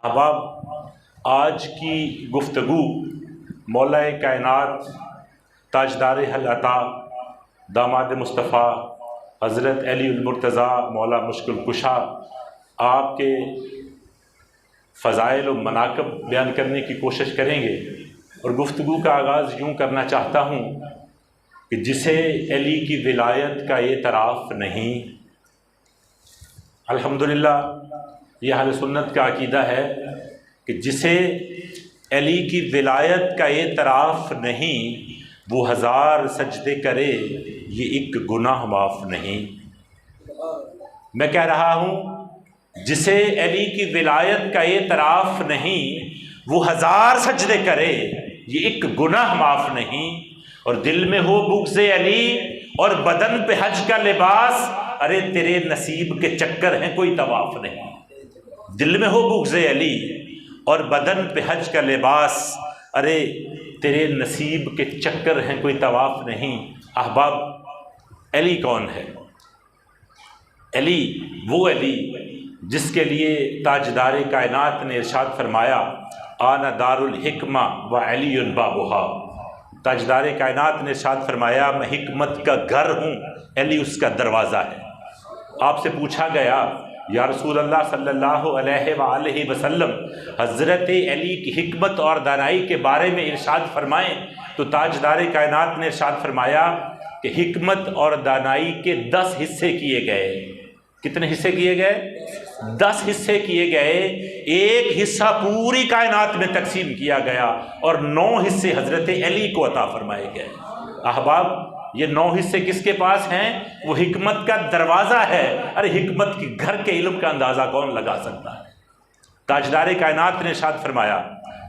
अहबाब आज की गुफ्तगू मौलाए कायनात ताजदार हलअता दामाद मुस्तफ़ा हज़रत अलीउल मुर्तज़ा मौला मुश्किल कुशा आपके फ़ज़ाइल व मनाक़िब बयान करने की कोशिश करेंगे। और गुफ्तगू का आगाज़ यूँ करना चाहता हूँ कि जिसे अली की विलायत का एतराफ़ नहीं, अल्हम्दुलिल्लाह यह अहले सुन्नत का अक़ीदा है कि जिसे अली की विलायत का एतराफ़ नहीं वो हज़ार सजदे करे ये एक गुनाह माफ़ नहीं। मैं कह रहा हूँ जिसे अली की विलायत का एतराफ़ नहीं वो हज़ार सजदे करे ये एक गुनाह माफ़ नहीं। और दिल में हो बुग़्ज़े अली और बदन पे हज का लिबास, अरे तेरे नसीब के चक्कर हैं कोई तवाफ़ नहीं। दिल में हो बुग़्ज़े अली और बदन पे हज का लिबास, अरे तेरे नसीब के चक्कर हैं कोई तवाफ़ नहीं। अहबाब अली कौन है? अली वो अली जिसके लिए ताजदार कायनात ने इरशाद फरमाया आना दारुल हिकमा व अलीयुन बाबुहा। ताजदार कायनात ने इरशाद फरमाया मैं हिकमत का घर हूँ, अली उसका दरवाज़ा है। आपसे पूछा गया या रसूल अल्लाह सल्लल्लाहु अलैहि वसल्लम हज़रत अली की हिकमत और दानाई के बारे में इरशाद फरमाएं, तो ताजदार कायनात ने इरशाद फरमाया कि हिकमत और दानाई के 10 हिस्से किए गए। कितने हिस्से किए गए? 10 हिस्से किए गए। एक हिस्सा पूरी कायनात में तकसीम किया गया और 9 हिस्से हज़रत अली को अता फरमाए गए। अहबाब ये 9 हिस्से किसके पास हैं? वो हिकमत का दरवाज़ा है। अरे हिकमत के घर के इल्म का अंदाज़ा कौन लगा सकता है? ताजदार कायनात ने इरशाद फरमाया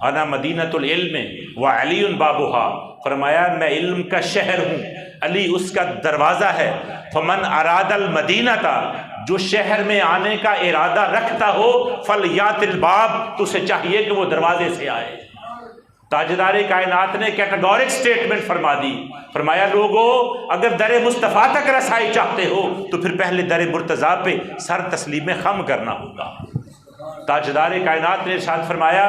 अना मदीनतुल इल्म व अलीउन बाबुहा। फरमाया मैं इल्म का शहर हूँ, अली उसका दरवाज़ा है। फमन अरादल मदीनता, जो शहर में आने का इरादा रखता हो फल यातिल बाब, तो उसे चाहिए कि वो दरवाजे से आए। ताजदार कायनात ने कैटेगोरिक स्टेटमेंट फरमा दी, फरमाया लोगों अगर दर मुस्तफ़ा तक रसाई चाहते हो तो फिर पहले दर मुर्तज़ा पे सर तस्लीम खम करना होगा। ताजदार कायनात ने इरशाद फरमाया,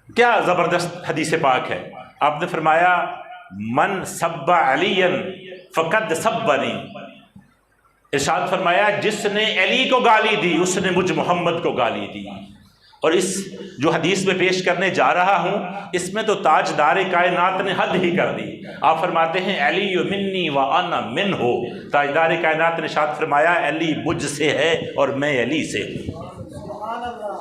क्या ज़बरदस्त हदीस पाक है। आपने फरमाया मन सब्बा अलीयन फ़क़द सब्बनी। इरशाद फरमाया जिसने अली को गाली दी उसने मुझ मोहम्मद को गाली दी। और इस जो हदीस में पेश करने जा रहा हूँ इसमें तो ताजदार कायनात ने हद ही कर दी। आप फरमाते हैं अली मिन्नी व अना मिन हो। ताजदार कायनात ने इरशाद फरमाया अली मुझ से है और मैं अली से हूँ।